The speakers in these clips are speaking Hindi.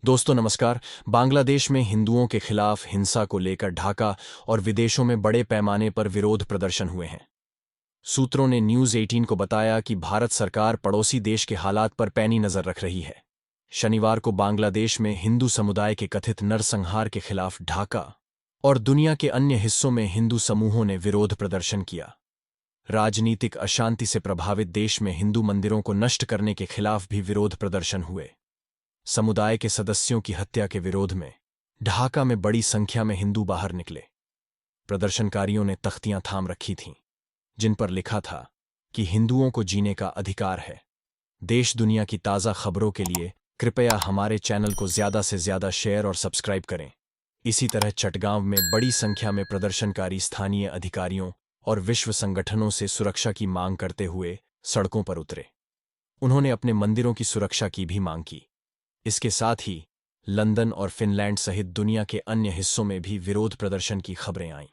दोस्तों नमस्कार। बांग्लादेश में हिंदुओं के खिलाफ हिंसा को लेकर ढाका और विदेशों में बड़े पैमाने पर विरोध प्रदर्शन हुए हैं। सूत्रों ने न्यूज़ 18 को बताया कि भारत सरकार पड़ोसी देश के हालात पर पैनी नजर रख रही है। शनिवार को बांग्लादेश में हिंदू समुदाय के कथित नरसंहार के खिलाफ ढाका और दुनिया के अन्य हिस्सों में हिंदू समूहों ने विरोध प्रदर्शन किया। राजनीतिक अशांति से प्रभावित देश में हिंदू मंदिरों को नष्ट करने के खिलाफ भी विरोध प्रदर्शन हुए। समुदाय के सदस्यों की हत्या के विरोध में ढाका में बड़ी संख्या में हिंदू बाहर निकले। प्रदर्शनकारियों ने तख्तियां थाम रखी थीं जिन पर लिखा था कि हिंदुओं को जीने का अधिकार है। देश दुनिया की ताज़ा खबरों के लिए कृपया हमारे चैनल को ज़्यादा से ज़्यादा शेयर और सब्सक्राइब करें। इसी तरह चटगांव में बड़ी संख्या में प्रदर्शनकारी स्थानीय अधिकारियों और विश्व संगठनों से सुरक्षा की मांग करते हुए सड़कों पर उतरे। उन्होंने अपने मंदिरों की सुरक्षा की भी मांग की। इसके साथ ही लंदन और फिनलैंड सहित दुनिया के अन्य हिस्सों में भी विरोध प्रदर्शन की खबरें आईं।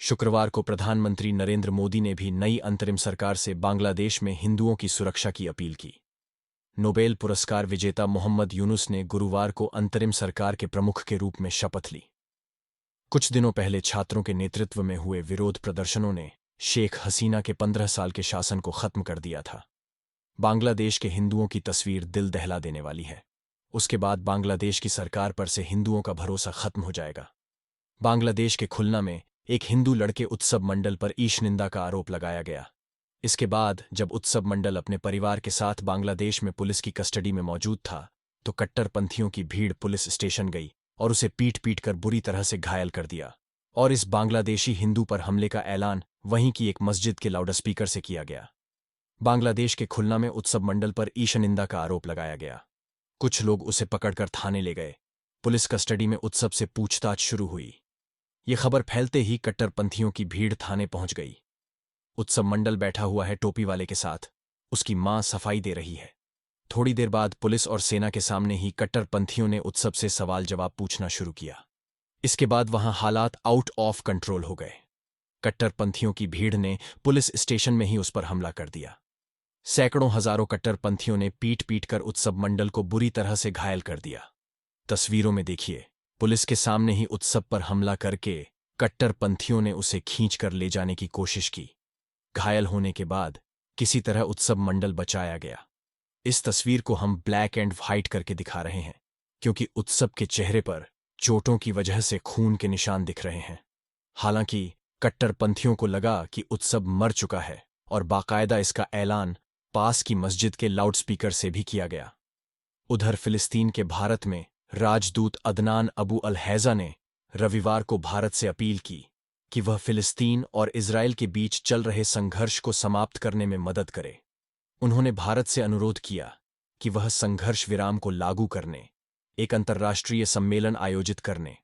शुक्रवार को प्रधानमंत्री नरेंद्र मोदी ने भी नई अंतरिम सरकार से बांग्लादेश में हिंदुओं की सुरक्षा की अपील की। नोबेल पुरस्कार विजेता मोहम्मद यूनुस ने गुरुवार को अंतरिम सरकार के प्रमुख के रूप में शपथ ली। कुछ दिनों पहले छात्रों के नेतृत्व में हुए विरोध प्रदर्शनों ने शेख हसीना के 15 साल के शासन को खत्म कर दिया था। बांग्लादेश के हिंदुओं की तस्वीर दिल दहला देने वाली है। उसके बाद बांग्लादेश की सरकार पर से हिंदुओं का भरोसा खत्म हो जाएगा। बांग्लादेश के खुलना में एक हिंदू लड़के उत्सव मंडल पर ईशनिंदा का आरोप लगाया गया। इसके बाद जब उत्सव मंडल अपने परिवार के साथ बांग्लादेश में पुलिस की कस्टडी में मौजूद था तो कट्टरपंथियों की भीड़ पुलिस स्टेशन गई और उसे पीट पीट कर बुरी तरह से घायल कर दिया। और इस बांग्लादेशी हिंदू पर हमले का ऐलान वहीं की एक मस्जिद के लाउडस्पीकर से किया गया। बांग्लादेश के खुलना में उत्सव मंडल पर ईशनिंदा का आरोप लगाया गया। कुछ लोग उसे पकड़कर थाने ले गए। पुलिस कस्टडी में उत्सव से पूछताछ शुरू हुई। ये खबर फैलते ही कट्टरपंथियों की भीड़ थाने पहुंच गई। उत्सव मंडल बैठा हुआ है टोपी वाले के साथ। उसकी मां सफाई दे रही है। थोड़ी देर बाद पुलिस और सेना के सामने ही कट्टरपंथियों ने उत्सव से सवाल जवाब पूछना शुरू किया। इसके बाद वहां हालात आउट ऑफ कंट्रोल हो गए। कट्टरपंथियों की भीड़ ने पुलिस स्टेशन में ही उस पर हमला कर दिया। सैकड़ों हजारों कट्टरपंथियों ने पीट पीट कर उत्सव मंडल को बुरी तरह से घायल कर दिया। तस्वीरों में देखिए, पुलिस के सामने ही उत्सव पर हमला करके कट्टरपंथियों ने उसे खींचकर ले जाने की कोशिश की। घायल होने के बाद किसी तरह उत्सव मंडल बचाया गया। इस तस्वीर को हम ब्लैक एंड व्हाइट करके दिखा रहे हैं क्योंकि उत्सव के चेहरे पर चोटों की वजह से खून के निशान दिख रहे हैं। हालांकि कट्टरपंथियों को लगा कि उत्सव मर चुका है और बाकायदा इसका ऐलान पास की मस्जिद के लाउडस्पीकर से भी किया गया। उधर फिलिस्तीन के भारत में राजदूत अदनान अबू अल हैजा ने रविवार को भारत से अपील की कि वह फिलिस्तीन और इजरायल के बीच चल रहे संघर्ष को समाप्त करने में मदद करे। उन्होंने भारत से अनुरोध किया कि वह संघर्ष विराम को लागू करने, एक अंतर्राष्ट्रीय सम्मेलन आयोजित करने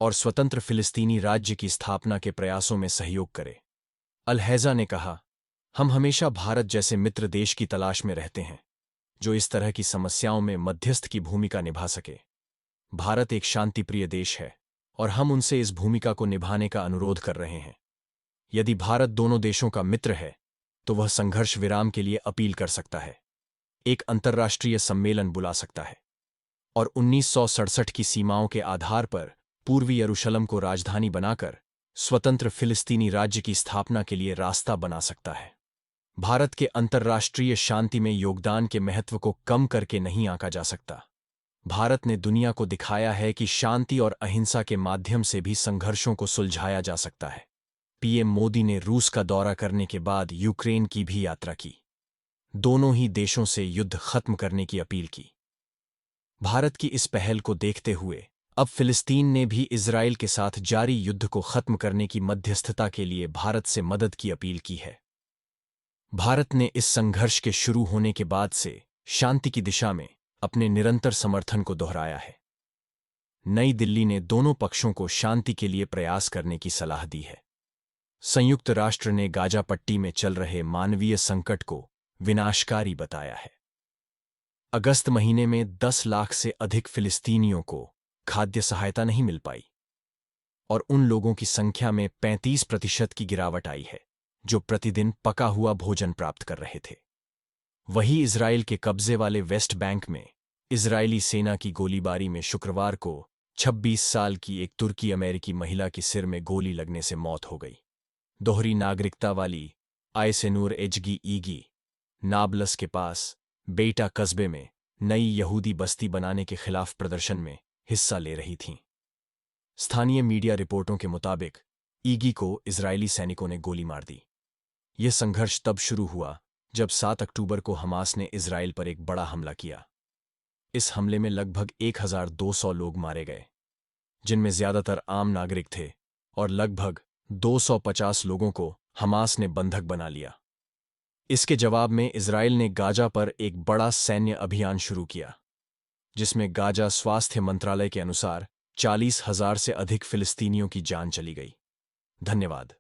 और स्वतंत्र फिलिस्तीनी राज्य की स्थापना के प्रयासों में सहयोग करे। अल हैजा ने कहा, हम हमेशा भारत जैसे मित्र देश की तलाश में रहते हैं जो इस तरह की समस्याओं में मध्यस्थ की भूमिका निभा सके। भारत एक शांतिप्रिय देश है और हम उनसे इस भूमिका को निभाने का अनुरोध कर रहे हैं। यदि भारत दोनों देशों का मित्र है तो वह संघर्ष विराम के लिए अपील कर सकता है, एक अंतर्राष्ट्रीय सम्मेलन बुला सकता है और 1967 की सीमाओं के आधार पर पूर्वी यरूशलेम को राजधानी बनाकर स्वतंत्र फिलिस्तीनी राज्य की स्थापना के लिए रास्ता बना सकता है। भारत के अंतर्राष्ट्रीय शांति में योगदान के महत्व को कम करके नहीं आंका जा सकता। भारत ने दुनिया को दिखाया है कि शांति और अहिंसा के माध्यम से भी संघर्षों को सुलझाया जा सकता है। पीएम मोदी ने रूस का दौरा करने के बाद यूक्रेन की भी यात्रा की। दोनों ही देशों से युद्ध खत्म करने की अपील की। भारत की इस पहल को देखते हुए अब फिलिस्तीन ने भी इजरायल के साथ जारी युद्ध को खत्म करने की मध्यस्थता के लिए भारत से मदद की अपील की है। भारत ने इस संघर्ष के शुरू होने के बाद से शांति की दिशा में अपने निरंतर समर्थन को दोहराया है। नई दिल्ली ने दोनों पक्षों को शांति के लिए प्रयास करने की सलाह दी है। संयुक्त राष्ट्र ने गाजा पट्टी में चल रहे मानवीय संकट को विनाशकारी बताया है। अगस्त महीने में 10 लाख से अधिक फिलिस्तीनियों को खाद्य सहायता नहीं मिल पाई और उन लोगों की संख्या में 35% की गिरावट आई है जो प्रतिदिन पका हुआ भोजन प्राप्त कर रहे थे। वहीं इजरायल के कब्जे वाले वेस्ट बैंक में इजरायली सेना की गोलीबारी में शुक्रवार को 26 साल की एक तुर्की अमेरिकी महिला की सिर में गोली लगने से मौत हो गई। दोहरी नागरिकता वाली आयसेनूर एजगी ईगी नाबलस के पास बेटा कस्बे में नई यहूदी बस्ती बनाने के खिलाफ प्रदर्शन में हिस्सा ले रही थीं। स्थानीय मीडिया रिपोर्टों के मुताबिक ईगी को इजरायली सैनिकों ने गोली मार दी। यह संघर्ष तब शुरू हुआ जब 7 अक्टूबर को हमास ने इजरायल पर एक बड़ा हमला किया। इस हमले में लगभग 1200 लोग मारे गए, जिनमें ज्यादातर आम नागरिक थे, और लगभग 250 लोगों को हमास ने बंधक बना लिया। इसके जवाब में इजरायल ने गाजा पर एक बड़ा सैन्य अभियान शुरू किया, जिसमें गाजा स्वास्थ्य मंत्रालय के अनुसार 40,000 से अधिक फिलिस्तीनियों की जान चली गई। धन्यवाद।